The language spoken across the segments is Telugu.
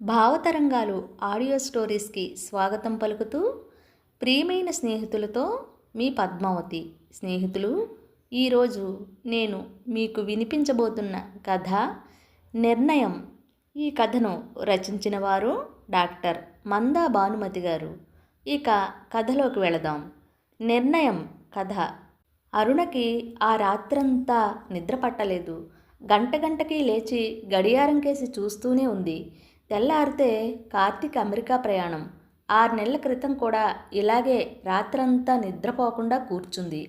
భావతరంగాలు ఆడియో స్టోరీస్కి స్వాగతం పలుకుతూ ప్రియమైన స్నేహితులతో మీ పద్మావతి. స్నేహితులు, ఈరోజు నేను మీకు వినిపించబోతున్న కథ నిర్ణయం. ఈ కథను రచించిన వారు డాక్టర్ మందా భానుమతి గారు. ఇక కథలోకి వెళదాం. నిర్ణయం కథ. అరుణకి ఆ రాత్రంతా నిద్ర పట్టలేదు. గంట గంటకి లేచి గడియారం కేసి చూస్తూనే ఉంది. తెల్లారితే కార్తీక్ అమెరికా ప్రయాణం. 6 నెలల క్రితం కూడా ఇలాగే రాత్రంతా నిద్రపోకుండా కూర్చుంది.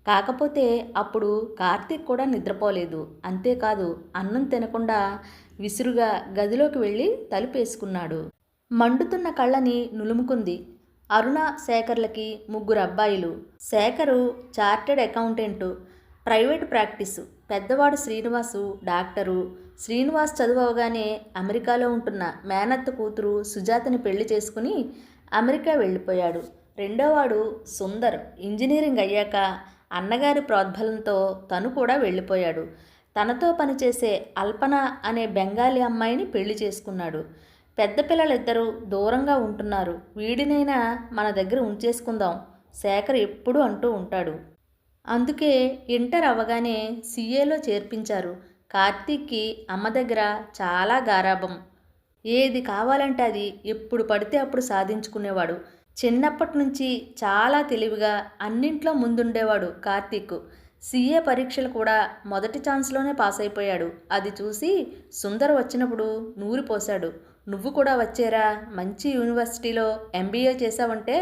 కాకపోతే అప్పుడు కార్తీక్ కూడా నిద్రపోలేదు. అంతేకాదు, అన్నం తినకుండా విసురుగా గదిలోకి వెళ్ళి తలుపేసుకున్నాడు. మండుతున్న కళ్ళని నులుముకుంది. అరుణ, శేఖర్లకి 3 అబ్బాయిలు. Shekhar chartered accountant, private practice. పెద్దవాడు శ్రీనివాసు డాక్టరు. శ్రీనివాస్ చదువగానే అమెరికాలో ఉంటున్న మేనత్త కూతురు సుజాతని పెళ్లి చేసుకుని అమెరికా వెళ్ళిపోయాడు. రెండోవాడు సుందర్ ఇంజనీరింగ్ అయ్యాక అన్నగారి ప్రోద్బలంతో తను కూడా వెళ్ళిపోయాడు. తనతో పనిచేసే అల్పన అనే బెంగాలీ అమ్మాయిని పెళ్లి చేసుకున్నాడు. పెద్ద పిల్లలిద్దరూ దూరంగా ఉంటున్నారు. వీడినైనా మన దగ్గర ఉంచేసుకుందాం శేఖర్ ఎప్పుడూ అంటూ ఉంటాడు. అందుకే ఇంటర్ అవ్వగానే సీఏలో చేర్పించారు. కార్తీక్కి అమ్మ దగ్గర చాలా గారాబం. ఏది కావాలంటే అది ఎప్పుడు పడితే అప్పుడు సాధించుకునేవాడు. చిన్నప్పటి నుంచి చాలా తెలివిగా అన్నింట్లో ముందుండేవాడు కార్తీక్. సీఏ పరీక్షలు కూడా మొదటి ఛాన్స్లోనే పాస్ అయిపోయాడు. అది చూసి సుందర్ వచ్చినప్పుడు నూరిపోశాడు. నువ్వు కూడా వచ్చేరా, మంచి యూనివర్సిటీలో ఎంబీఏ చేసావంటే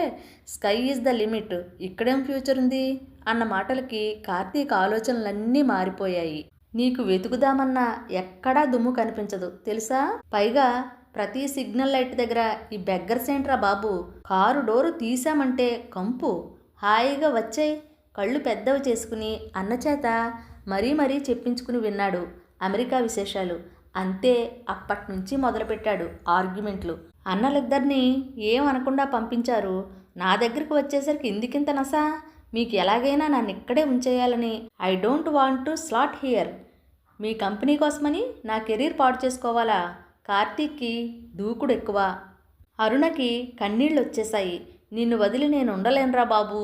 స్కై ఈజ్ ద లిమిట్, ఇక్కడేం ఫ్యూచర్ ఉంది అన్న మాటలకి కార్తీక్ ఆలోచనలన్నీ మారిపోయాయి. నీకు వెతుకుదామన్నా ఎక్కడా దుమ్ము కనిపించదు తెలుసా. పైగా ప్రతి సిగ్నల్ లైట్ దగ్గర ఈ బెగ్గర్స్ ఏంట్రా బాబు, కారు డోరు తీసామంటే కంపు. హాయిగా వచ్చేయ్, కళ్ళు పెద్దవి చేసుకుని అన్నచేత మరీ చెప్పించుకుని విన్నాడు అమెరికా విశేషాలు. అంతే, అప్పట్నుంచి మొదలుపెట్టాడు ఆర్గ్యుమెంట్లు. అన్నలిద్దరినీ ఏం అనకుండా పంపించారు. నా దగ్గరికి వచ్చేసరికి ఇందుకింత నసా, మీకు ఎలాగైనా నన్ను ఇక్కడే ఉంచేయాలని. I don't want to slot here. మీ కంపెనీ కోసమని నా కెరీర్ పాడు చేసుకోవాలా? కార్తీక్కి దూకుడు ఎక్కువ. అరుణకి కన్నీళ్ళు వచ్చేశాయి. నిన్ను వదిలి నేను ఉండలేనురా బాబూ.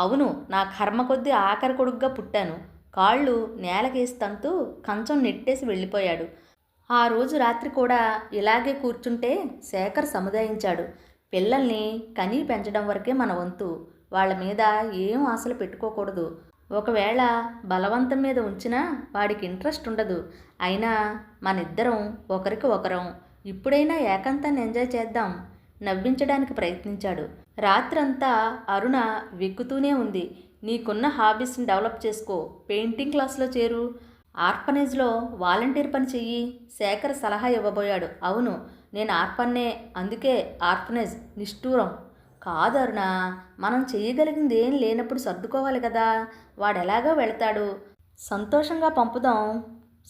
అవును, నా కర్మ కొద్దీ ఆఖరి కొడుగ్గా పుట్టాను. కాళ్ళు నేలకేసి తంతూ కంచం నెట్టేసి వెళ్ళిపోయాడు. ఆ రోజు రాత్రి కూడా ఇలాగే కూర్చుంటే శేఖర్ సముదాయించాడు. పిల్లల్ని కనీ పెంచడం వరకే మన వంతు. వాళ్ళ మీద ఏం ఆశలు పెట్టుకోకూడదు. ఒకవేళ బలవంతం మీద ఉంచినా వాడికి ఇంట్రెస్ట్ ఉండదు. అయినా మనిద్దరం ఒకరికి ఒకరం. ఇప్పుడైనా ఏకాంతాన్ని ఎంజాయ్ చేద్దాం. నవ్వించడానికి ప్రయత్నించాడు. రాత్రంతా అరుణ వెక్కుతూనే ఉంది. నీకున్న హాబీస్ని డెవలప్ చేసుకో. పెయింటింగ్ క్లాస్లో చేరు. ఆర్ఫనేజ్లో వాలంటీర్ పని చెయ్యి. శేఖర్ సలహా ఇవ్వబోయాడు. అవును, నేను ఆర్ఫన్నే, అందుకే ఆర్ఫనేజ్ నిష్ఠూరం. కాదు అరుణ, మనం చేయగలిగింది ఏం లేనప్పుడు సర్దుకోవాలి కదా. వాడెలాగో వెళతాడు, సంతోషంగా పంపుదాం.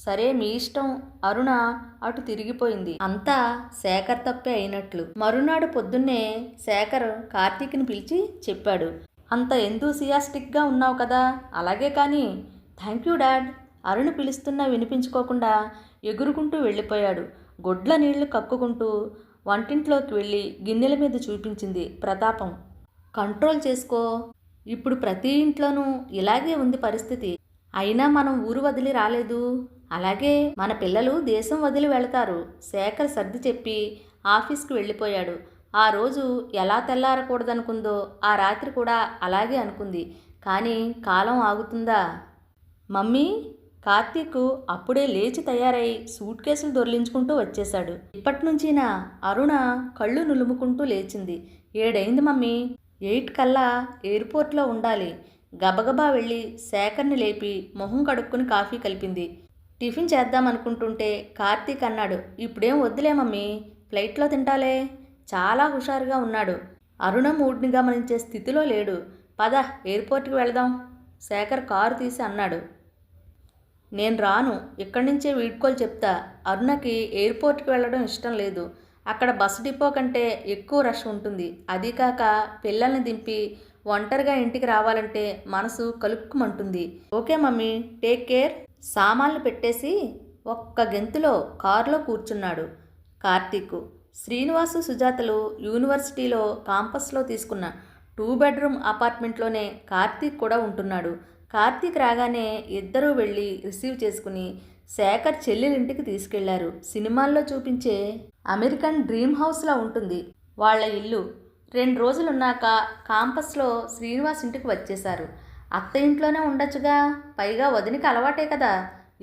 సరే, మీ ఇష్టం. అరుణ అటు తిరిగిపోయింది. అంతా శేఖర్ తప్పే అయినట్లు. మరునాడు పొద్దున్నే శేఖర్ కార్తీక్ని పిలిచి చెప్పాడు. అంత ఎంతూసియాస్టిక్గా ఉన్నావు కదా, అలాగే కానీ. Thank you dad. అరుణ పిలుస్తున్నా వినిపించుకోకుండా ఎగురుకుంటూ వెళ్ళిపోయాడు. గొడ్ల నీళ్లు కక్కుకుంటూ వంటింట్లోకి వెళ్ళి గిన్నెల మీద చూపించింది ప్రతాపం. కంట్రోల్ చేసుకో. ఇప్పుడు ప్రతి ఇంట్లోనూ ఇలాగే ఉంది పరిస్థితి. అయినా మనం ఊరు వదిలి రాలేదు. అలాగే మన పిల్లలు దేశం వదిలి వెళతారు. శేఖర్ సర్ది చెప్పి ఆఫీస్కి వెళ్ళిపోయాడు. ఆ రోజు ఎలా తెల్లారకూడదనుకుందో ఆ రాత్రి కూడా అలాగే అనుకుంది. కానీ కాలం ఆగుతుందా? మమ్మీ, కార్తీక్ అప్పుడే లేచి తయారై సూట్ కేసులు దొర్లించుకుంటూ వచ్చేశాడు. ఇప్పటినుంచినా? అరుణ కళ్ళు నులుముకుంటూ లేచింది. 7 అయింది మమ్మీ. 8 కల్లా ఎయిర్పోర్ట్లో ఉండాలి. గబగబా వెళ్ళి శేఖర్ని లేపి మొహం కడుక్కుని కాఫీ కలిపింది. టిఫిన్ చేద్దామనుకుంటుంటే కార్తీక్ అన్నాడు, ఇప్పుడేం వద్దులే మమ్మీ, ఫ్లైట్లో తింటాలే. చాలా హుషారుగా ఉన్నాడు. అరుణ మూడ్ని గమనించే స్థితిలో లేడు. పద, ఎయిర్పోర్ట్కి వెళదాం. శేఖర్ కారు తీసి అన్నాడు. నేను రాను, ఇక్కడి నుంచే వీడ్కోలు చెప్తా. అరుణకి ఎయిర్పోర్ట్కి వెళ్ళడం ఇష్టం లేదు. అక్కడ బస్ డిపో కంటే ఎక్కువ రష్ ఉంటుంది. అదీ కాక పిల్లల్ని దింపి ఒంటరిగా ఇంటికి రావాలంటే మనసు కలుక్కుమంటుంది. Okay mummy, take care. సామాన్లు పెట్టేసి ఒక్క గెంతులో కారులో కూర్చున్నాడు. కార్తీక్. శ్రీనివాసు, సుజాతలు యూనివర్సిటీలో కాంపస్లో తీసుకున్న 2 బెడ్రూమ్ అపార్ట్మెంట్లోనే కార్తీక్ కూడా ఉంటున్నాడు. కార్తీక్ రాగానే ఇద్దరూ వెళ్ళి రిసీవ్ చేసుకుని శేఖర్ చెల్లెలింటికి తీసుకెళ్లారు. సినిమాల్లో చూపించే అమెరికన్ డ్రీమ్ హౌస్లా ఉంటుంది వాళ్ళ ఇల్లు. 2 రోజులున్నాక కాంపస్లో శ్రీనివాస్ ఇంటికి వచ్చేశారు. అత్త ఇంట్లోనే ఉండొచ్చుగా, పైగా వదినికి అలవాటే కదా.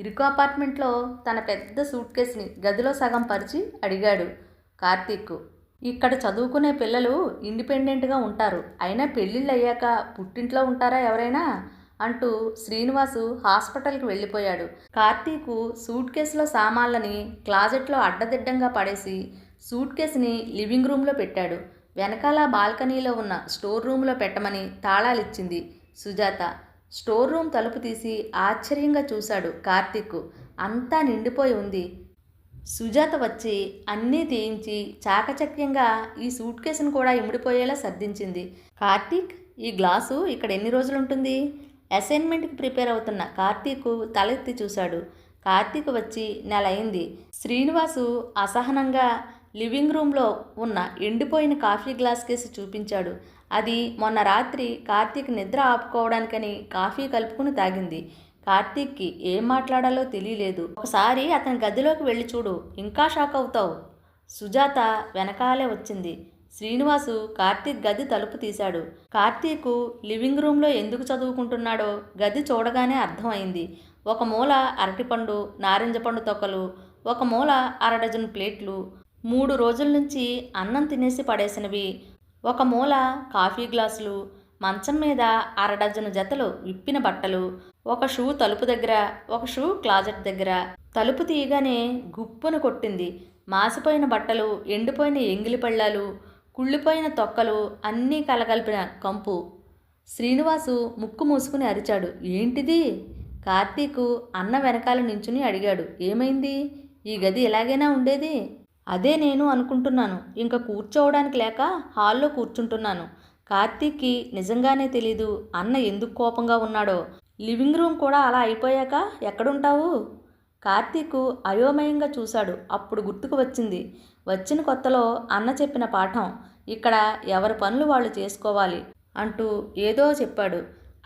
ఇరుకు అపార్ట్మెంట్లో తన పెద్ద సూట్ కేసుని గదిలో సగం పరిచి అడిగాడు కార్తీక్. ఇక్కడ చదువుకునే పిల్లలు ఇండిపెండెంట్గా ఉంటారు, అయినా పెళ్ళిళ్ళు అయ్యాక పుట్టింట్లో ఉంటారా ఎవరైనా అంటూ శ్రీనివాసు హాస్పిటల్కి వెళ్ళిపోయాడు. కార్తీక్ సూట్ కేసులో సామాన్లని క్లాజెట్లో అడ్డదిడ్డంగా పడేసి సూట్ కేసుని లివింగ్ రూమ్లో పెట్టాడు. వెనకాల బాల్కనీలో ఉన్న స్టోర్ రూమ్లో పెట్టమని తాళాలిచ్చింది సుజాత. స్టోర్ రూమ్ తలుపు తీసి ఆశ్చర్యంగా చూశాడు కార్తీక్. అంతా నిండిపోయి ఉంది. సుజాత వచ్చి అన్నీ తీయించి చాకచక్యంగా ఈ సూట్ కేసును కూడా ఇమిడిపోయేలా సర్దించింది. కార్తీక్, ఈ గ్లాసు ఇక్కడ ఎన్ని రోజులుంటుంది? అసైన్మెంట్కి ప్రిపేర్ అవుతున్న కార్తీక్ తలెత్తి చూశాడు. కార్తీక్ వచ్చి నెల అయింది. శ్రీనివాసు అసహనంగా లివింగ్ రూమ్లో ఉన్న ఎండిపోయిన కాఫీ గ్లాస్ కేసి చూపించాడు. అది మొన్న రాత్రి కార్తీక్ నిద్ర ఆపుకోవడానికని కాఫీ కలుపుకుని తాగింది. కార్తీక్కి ఏం మాట్లాడాలో తెలియలేదు. ఒకసారి అతని గదిలోకి వెళ్ళి చూడు, ఇంకా షాక్ అవుతావు. సుజాత వెనకాలే వచ్చింది. శ్రీనివాసు కార్తీక్ గది తలుపు తీశాడు. కార్తీక్ లివింగ్ రూమ్లో ఎందుకు చదువుకుంటున్నాడో గది చూడగానే అర్థమైంది. ఒక మూల అరటిపండు, నారింజ పండు తొక్కలు, ఒక మూల 1/2 డజన్ ప్లేట్లు, 3 రోజుల నుంచి అన్నం తినేసి పడేసినవి, ఒక మూల కాఫీ గ్లాసులు, మంచం మీద 1/2 డజను జతలు విప్పిన బట్టలు, ఒక షూ తలుపు దగ్గర, ఒక షూ క్లాజెట్ దగ్గర. తలుపు తీయగానే గుప్పును కొట్టింది. మాసిపోయిన బట్టలు, ఎండిపోయిన ఎంగిలి పళ్ళాలు, కుళ్ళిపోయిన తొక్కలు అన్నీ కలగలిపిన కంపు. శ్రీనివాసు ముక్కు మూసుకుని అరిచాడు. ఏంటిది? కార్తీక్ అన్న వెనకాల నించుని అడిగాడు. ఏమైంది? ఈ గది ఎలాగైనా ఉండేది? అదే నేను అనుకుంటున్నాను. ఇంకా కూర్చోవడానికి లేక హాల్లో కూర్చుంటున్నాను. కార్తీక్కి నిజంగానే తెలీదు అన్న ఎందుకు కోపంగా ఉన్నాడో. లివింగ్ రూమ్ కూడా అలా అయిపోయాక ఎక్కడుంటావు? కార్తీక్ అయోమయంగా చూశాడు. అప్పుడు గుర్తుకు వచ్చింది. వచ్చిన కొత్తలో అన్న చెప్పిన పాఠం, ఇక్కడ ఎవరి పనులు వాళ్ళు చేసుకోవాలి అంటూ ఏదో చెప్పాడు.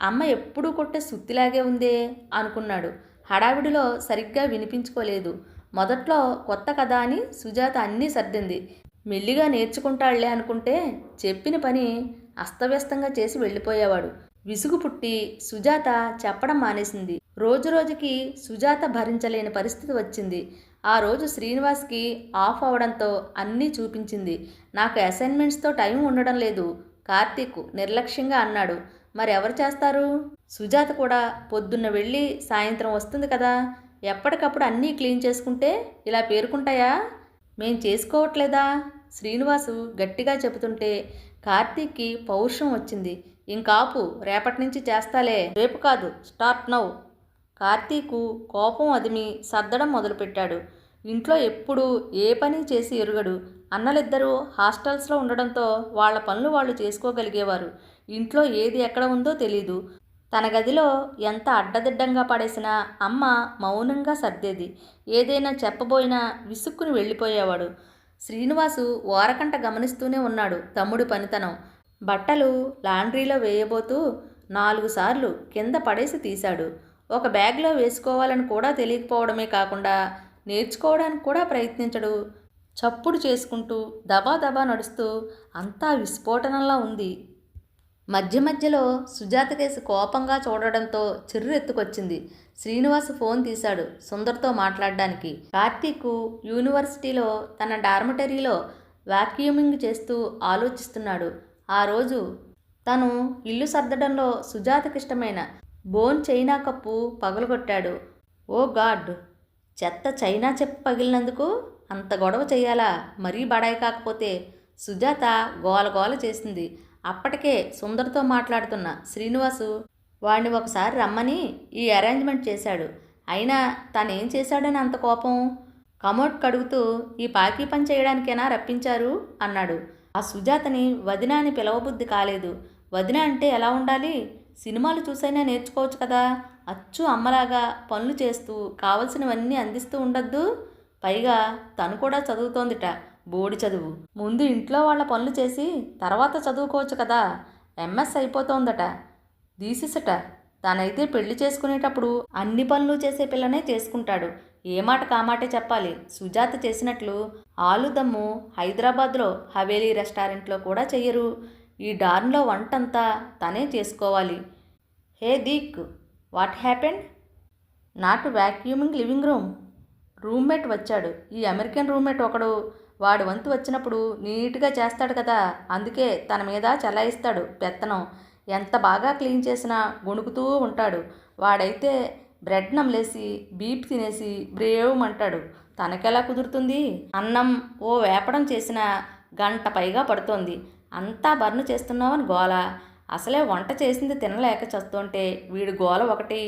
అమ్మ ఎప్పుడూ కొట్టే సుత్తిలాగే ఉందే అనుకున్నాడు. హడావిడిలో సరిగ్గా వినిపించుకోలేదు. మొదట్లో కొత్త కదా అని సుజాత అన్నీ సర్దింది. మెల్లిగా నేర్చుకుంటాళ్లే అనుకుంటే చెప్పిన పని అస్తవ్యస్తంగా చేసి వెళ్ళిపోయేవాడు. విసుగు పుట్టి సుజాత చెప్పడం మానేసింది. రోజురోజుకి సుజాత భరించలేని పరిస్థితి వచ్చింది. ఆ రోజు శ్రీనివాస్కి ఆఫ్ అవడంతో అన్నీ చూపించింది. నాకు అసైన్మెంట్స్తో టైం ఉండడం లేదు కార్తీక్ నిర్లక్ష్యంగా అన్నాడు. మరి ఎవరు చేస్తారు? సుజాత కూడా పొద్దున్న వెళ్ళి సాయంత్రం వస్తుంది కదా, ఎప్పటికప్పుడు అన్నీ క్లీన్ చేసుకుంటే ఇలా పేరుకుంటాయా? మేం చేసుకోవట్లేదా? శ్రీనివాసు గట్టిగా చెబుతుంటే కార్తీక్కి పౌరుషం వచ్చింది. ఇంకాపు, రేపటి నుంచి చేస్తాలే. రేపు కాదు, స్టార్ట్ నౌ. కార్తీక్ కోపం అదిమి సర్దడం మొదలుపెట్టాడు. ఇంట్లో ఎప్పుడూ ఏ పని చేసి ఎరుగడు. అన్నలిద్దరూ హాస్టల్స్లో ఉండడంతో వాళ్ళ పనులు వాళ్ళు చేసుకోగలిగేవారు. ఇంట్లో ఏది ఎక్కడ ఉందో తెలీదు. తన గదిలో ఎంత అడ్డదిడ్డంగా పడేసినా అమ్మ మౌనంగా సర్దేది. ఏదైనా చెప్పబోయినా విసుక్కుని వెళ్ళిపోయేవాడు. శ్రీనివాసు ఓరకంట గమనిస్తూనే ఉన్నాడు తమ్ముడి పనితనం. బట్టలు లాండ్రీలో వేయబోతూ 4 సార్లు కింద పడేసి తీశాడు. ఒక బ్యాగ్లో వేసుకోవాలని కూడా తెలియకపోవడమే కాకుండా నేర్చుకోవడానికి కూడా ప్రయత్నించడు. చప్పుడు చేసుకుంటూ దబా దబా నడుస్తూ అంతా విస్ఫోటనంలా ఉంది. మధ్య మధ్యలో సుజాత కేసి కోపంగా చూడడంతో చిర్రెత్తుకొచ్చింది. శ్రీనివాస్ ఫోన్ తీశాడు సుందర్తో మాట్లాడడానికి. కార్తీక్ యూనివర్సిటీలో తన డార్మటరీలో వాక్యూమింగ్ చేస్తూ ఆలోచిస్తున్నాడు. ఆ రోజు తను ఇల్లు సర్దడంలో సుజాతకిష్టమైన బోన్ చైనా కప్పు పగలగొట్టాడు. ఓ గాడ్, చెత్త చైనా చెప్పు పగిలినందుకు అంత గొడవ చెయ్యాలా? మరీ బడాయి కాకపోతే. సుజాత గోలగోల చేసింది. అప్పటికే సుందర్తో మాట్లాడుతున్న శ్రీనివాసు వాడిని ఒకసారి రమ్మని ఈ అరేంజ్మెంట్ చేశాడు. అయినా తనేం చేశాడని అంత కోపం? కమోడ్ కడుగుతూ ఈ పాకీ పని చేయడానికైనా రప్పించారు అన్నాడు. ఆ సుజాతని వదిన అని పిలవబుద్ధి కాలేదు. వదిన అంటే ఎలా ఉండాలి? సినిమాలు చూసైనా నేర్చుకోవచ్చు కదా. అచ్చు అమ్మలాగా పనులు చేస్తూ కావలసినవన్నీ అందిస్తూ ఉండద్దు. పైగా తను కూడా చదువుతోందిట, బోడి చదువు. ముందు ఇంట్లో వాళ్ళ పనులు చేసి తర్వాత చదువుకోవచ్చు కదా. ఎంఎస్ అయిపోతోందట, థీసిసట. తనైతే పెళ్లి చేసుకునేటప్పుడు అన్ని పనులు చేసే పిల్లనే చేసుకుంటాడు. ఏ మాట కామాటే చెప్పాలి. సుజాత చేసినట్లు ఆలుదమ్ము హైదరాబాద్లో హవేలీ రెస్టారెంట్లో కూడా చెయ్యరు. ఈ డార్న్లో వంటంతా తనే చేసుకోవాలి. Hey Deek, what happened? Not vacuuming living room. Roommate వచ్చాడు. ఈ అమెరికన్ రూమ్మేట్ ఒకడు. వాడి వంతు వచ్చినప్పుడు నీట్గా చేస్తాడు కదా, అందుకే తన మీద చలాయిస్తాడు పెత్తనం. ఎంత బాగా క్లీన్ చేసినా గొణుకుతూ ఉంటాడు. వాడైతే బ్రెడ్ నమ్మలేసి బీప్ తినేసి బ్రేవ్మంటాడు. తనకెలా కుదురుతుంది? అన్నం ఓ వేపడం చేసిన గంట పైగా పడుతోంది. అంతా బర్న్ చేస్తున్నావని గోల. అసలే వంట చేసింది తినలేక చస్తుంటే వీడి గోల ఒకటి.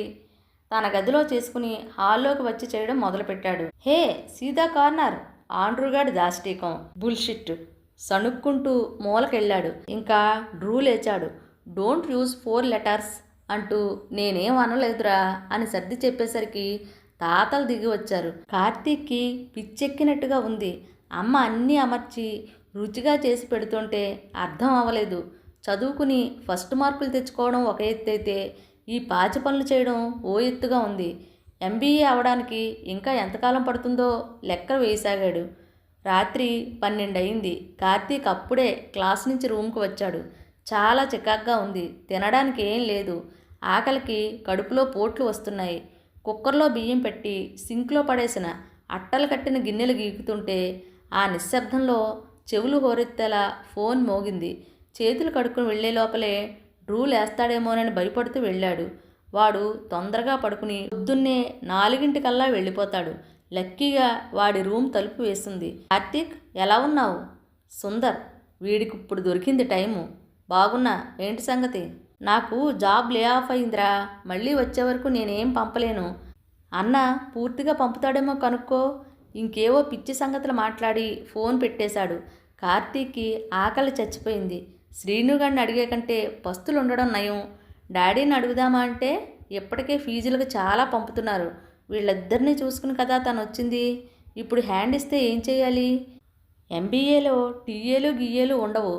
తన గదిలో చేసుకుని హాల్లోకి వచ్చి చేయడం మొదలుపెట్టాడు. హే సీదా కార్నర్. ఆండ్రూగాడి దాష్టీకం, బుల్షిట్. సణుక్కుంటూ మూలకెళ్ళాడు. ఇంకా డ్రూ లేచాడు. డోంట్ యూజ్ 4 లెటర్స్ అంటూ నేనేం అనలేదురా అని సర్ది చెప్పేసరికి తాతలు దిగి వచ్చారు. కార్తీక్కి పిచ్చెక్కినట్టుగా ఉంది. అమ్మ అన్నీ అమర్చి రుచిగా చేసి పెడుతుంటే అర్థం అవ్వలేదు. చదువుకుని ఫస్ట్ మార్కులు తెచ్చుకోవడం ఒక ఎత్తు అయితే ఈ పాచి పనులు చేయడం ఓ ఎత్తుగా ఉంది. ఎంబీఏ అవడానికి ఇంకా ఎంతకాలం పడుతుందో లెక్కలు వేయసాగాడు. రాత్రి 12 అయింది. కార్తీక్ అప్పుడే క్లాస్ నుంచి రూమ్కి వచ్చాడు. చాలా చికాగ్గా ఉంది. తినడానికి ఏం లేదు. ఆకలికి కడుపులో పోట్లు వస్తున్నాయి. కుక్కర్లో బియ్యం పెట్టి సింక్లో పడేసిన అట్టలు కట్టిన గిన్నెలు గీకుతుంటే ఆ నిశ్శబ్దంలో చెవులు హోరెత్తేలా ఫోన్ మోగింది. చేతులు కడుక్కుని వెళ్లే లోపలే డ్రూ లేస్తాడేమోనని భయపడుతూ వెళ్ళాడు. వాడు తొందరగా పడుకుని పొద్దున్నే 4 వెళ్ళిపోతాడు. లక్కీగా వాడి రూమ్ తలుపు వేస్తుంది. కార్తీక్, ఎలా ఉన్నావు? సుందర్, వీడికిప్పుడు దొరికింది టైము. బాగున్నా. ఏంటి సంగతి? నాకు జాబ్ లే ఆఫ్ అయిందిరా. మళ్ళీ వచ్చే వరకు నేనేం పంపలేను. అన్న పూర్తిగా పంపుతాడేమో కనుక్కో. ఇంకేవో పిచ్చి సంగతులు మాట్లాడి ఫోన్ పెట్టేశాడు. కార్తీక్కి ఆకలి చచ్చిపోయింది. శ్రీనుగాడిని అడిగే కంటే పస్తులు ఉండడం నయం. డాడీని అడుగుదామా అంటే ఇప్పటికే ఫీజులకు చాలా పంపుతున్నారు. వీళ్ళిద్దరినీ చూసుకుని కదా తను వచ్చింది. ఇప్పుడు హ్యాండ్ ఇస్తే ఏం చేయాలి? ఎంబీఏలో టీఏలు గియ్యేలు ఉండవు.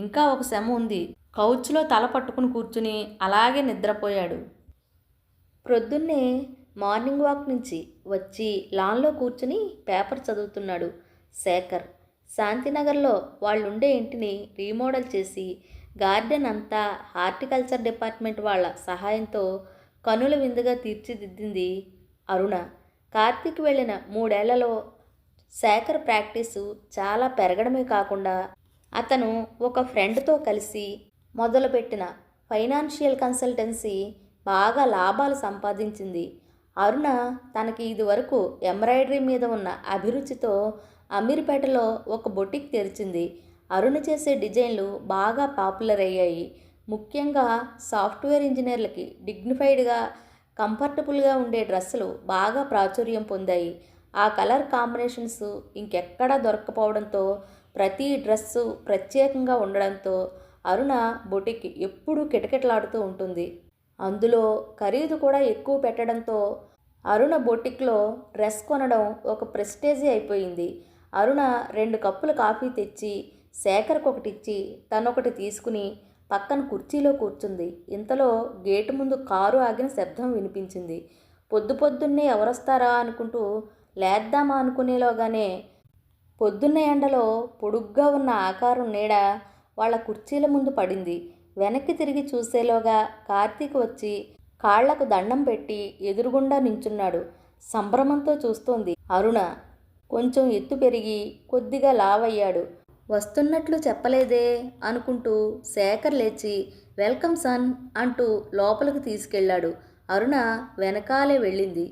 ఇంకా ఒక సెమ్ ఉంది. కౌచ్లో తల పట్టుకుని కూర్చుని అలాగే నిద్రపోయాడు. ప్రొద్దున్నే మార్నింగ్ వాక్ నుంచి వచ్చి లాన్లో కూర్చుని పేపర్ చదువుతున్నాడు శేఖర్. శాంతినగర్లో వాళ్ళుండే ఇంటిని రీమోడల్ చేసి గార్డెన్ అంతా హార్టికల్చర్ డిపార్ట్మెంట్ వాళ్ళ సహాయంతో కనుల విందుగా తీర్చిదిద్దింది అరుణ. కార్తీక్ వెళ్ళిన 3 ఏళ్లలో శేఖర్ ప్రాక్టీసు చాలా పెరగడమే కాకుండా అతను ఒక ఫ్రెండ్తో కలిసి మొదలుపెట్టిన ఫైనాన్షియల్ కన్సల్టెన్సీ బాగా లాభాలు సంపాదించింది. అరుణ తనకి ఇదివరకు ఎంబ్రాయిడరీ మీద ఉన్న అభిరుచితో అమీర్పేటలో ఒక బొటిక్ తెరిచింది. అరుణ చేసే డిజైన్లు బాగా పాపులర్ అయ్యాయి. ముఖ్యంగా సాఫ్ట్వేర్ ఇంజనీర్లకి డిగ్నిఫైడ్గా, కంఫర్టబుల్గా ఉండే డ్రెస్సులు బాగా ప్రాచుర్యం పొందాయి. ఆ కలర్ కాంబినేషన్స్ ఇంకెక్కడా దొరక్కపోవడంతో ప్రతి డ్రెస్సు ప్రత్యేకంగా ఉండడంతో అరుణ బొటిక్ ఎప్పుడూ కిటకిటలాడుతూ ఉంటుంది. అందులో ఖరీదు కూడా ఎక్కువ పెట్టడంతో అరుణ బొటిక్లో డ్రెస్ కొనడం ఒక ప్రెస్టేజీ అయిపోయింది. అరుణ 2 కప్పుల కాఫీ తెచ్చి శేఖర్కి ఒకటి ఇచ్చి తనొకటి తీసుకుని పక్కన కుర్చీలో కూర్చుంది. ఇంతలో గేటు ముందు కారు ఆగిన శబ్దం వినిపించింది. పొద్దున్నే ఎవరొస్తారా అనుకుంటూ లేద్దామా అనుకునేలోగానే పొద్దున్న ఎండలో పొడుగ్గా ఉన్న ఆకారం నీడ వాళ్ళ కుర్చీల ముందు పడింది. వెనక్కి తిరిగి చూసేలోగా కార్తీక్ వచ్చి కాళ్లకు దండం పెట్టి ఎదురుగుండా నించున్నాడు. సంభ్రమంతో చూస్తోంది అరుణ. కొంచెం ఎత్తు పెరిగి కొద్దిగా లావయ్యాడు. వస్తున్నట్లు చెప్పలేదే అనుకుంటూ శేఖర్ లేచి వెల్కమ్ సన్ అంటూ లోపలికి తీసుకెళ్లాడు. అరుణ వెనకాలే వెళ్ళింది.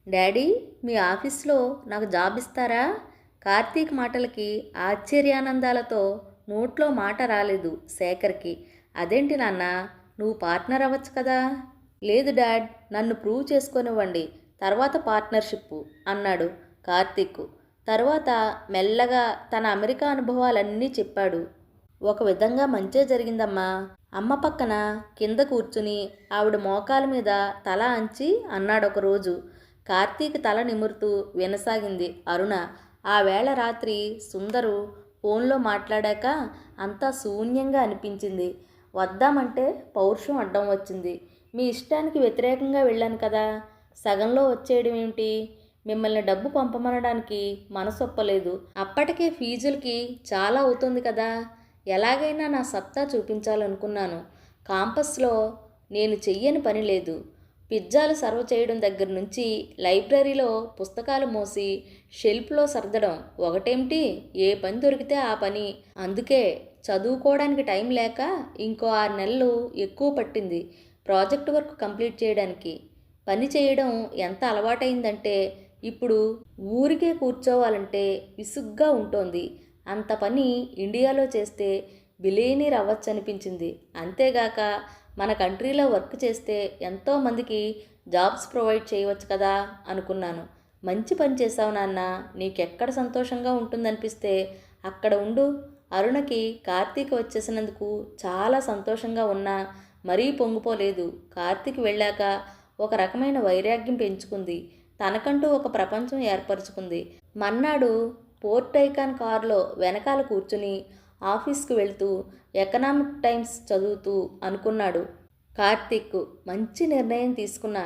డాడీ, మీ ఆఫీస్లో నాకు జాబ్ ఇస్తారా? కార్తీక్ మాటలకి ఆశ్చర్యానందాలతో నోట్లో మాట రాలేదు శేఖర్కి. అదేంటి నాన్న, నువ్వు పార్ట్నర్ అవ్వచ్చు కదా? లేదు డాడ్, నన్ను ప్రూవ్ చేసుకొనివ్వండి, తర్వాత పార్ట్నర్షిప్ అన్నాడు కార్తీక్. తర్వాత మెల్లగా తన అమెరికా అనుభవాలన్నీ చెప్పాడు. ఒక విధంగా మంచే జరిగిందమ్మా. అమ్మ పక్కన కింద కూర్చుని ఆవిడ మోకాల మీద తల అంచి అన్నాడొకరోజు. కార్తీక్ తల నిమురుతూ వినసాగింది అరుణ. ఆ వేళ రాత్రి సుందరు ఫోన్లో మాట్లాడాక అంతా శూన్యంగా అనిపించింది. వద్దామంటే పౌరుషం అడ్డం వచ్చింది. మీ ఇష్టానికి వ్యతిరేకంగా వెళ్ళాను కదా, సగంలో వచ్చేయడం ఏమిటి? మిమ్మల్ని డబ్బు పంపమనడానికి మనసొప్పలేదు. అప్పటికే ఫీజులకి చాలా అవుతుంది కదా. ఎలాగైనా నా సత్తా చూపించాలనుకున్నాను. కాంపస్లో నేను చెయ్యని పని లేదు. పిజ్జాలు సర్వ్ చేయడం దగ్గర నుంచి లైబ్రరీలో పుస్తకాలు మోసి షెల్ఫ్లో సర్దడం ఒకటేమిటి, ఏ పని దొరికితే ఆ పని. అందుకే చదువుకోవడానికి టైం లేక ఇంకో 6 నెలలు ఎక్కువ పట్టింది ప్రాజెక్ట్ వర్క్ కంప్లీట్ చేయడానికి. పని చేయడం ఎంత అలవాటైందంటే ఇప్పుడు ఊరికే కూర్చోవాలంటే విసుగ్గా ఉంటోంది. అంత పని ఇండియాలో చేస్తే బిలియనీర్ అవ్వచ్చనిపించింది. అంతేగాక మన కంట్రీలో వర్క్ చేస్తే ఎంతోమందికి జాబ్స్ ప్రొవైడ్ చేయవచ్చు కదా అనుకున్నాను. మంచి పని చేసావు నాన్న, నీకెక్కడ సంతోషంగా ఉంటుందనిపిస్తే అక్కడ ఉండు. అరుణకి కార్తీక్ వచ్చేసినందుకు చాలా సంతోషంగా ఉన్నా మరీ పొంగిపోలేదు. కార్తీక్ వెళ్ళాక ఒక రకమైన వైరాగ్యం పెంచుకుంది. తనకంటూ ఒక ప్రపంచం ఏర్పరచుకుంది. మన్నాడు పోర్ట్ ఐకాన్ కారులో వెనకాల కూర్చుని ఆఫీస్కి వెళ్తూ ఎకనామిక్ టైమ్స్ చదువుతూ అనుకున్నాడు కార్తీక్. మంచి నిర్ణయం తీసుకున్నా,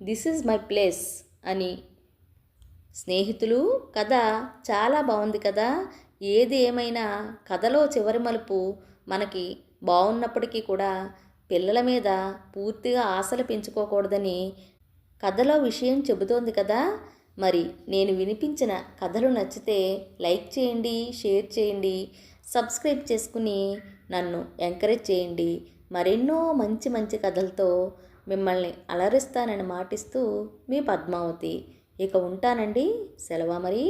దిస్ ఈజ్ మై ప్లేస్ అని. స్నేహితులు, కథ చాలా బాగుంది కదా. ఏది ఏమైనా కథలో చివరి మలుపు మనకి బాగున్నప్పటికీ కూడా పిల్లల మీద పూర్తిగా ఆశలు పెంచుకోకూడదని కథలో విషయం చెబుతోంది కదా. మరి నేను వినిపించిన కథలు నచ్చితే లైక్ చేయండి, షేర్ చేయండి, సబ్స్క్రైబ్ చేసుకుని నన్ను ఎంకరేజ్ చేయండి. మరెన్నో మంచి మంచి కథలతో మిమ్మల్ని అలరిస్తానని మాటిస్తూ మీ పద్మావతి. ఇక ఉంటానండి, సెలవు మరి.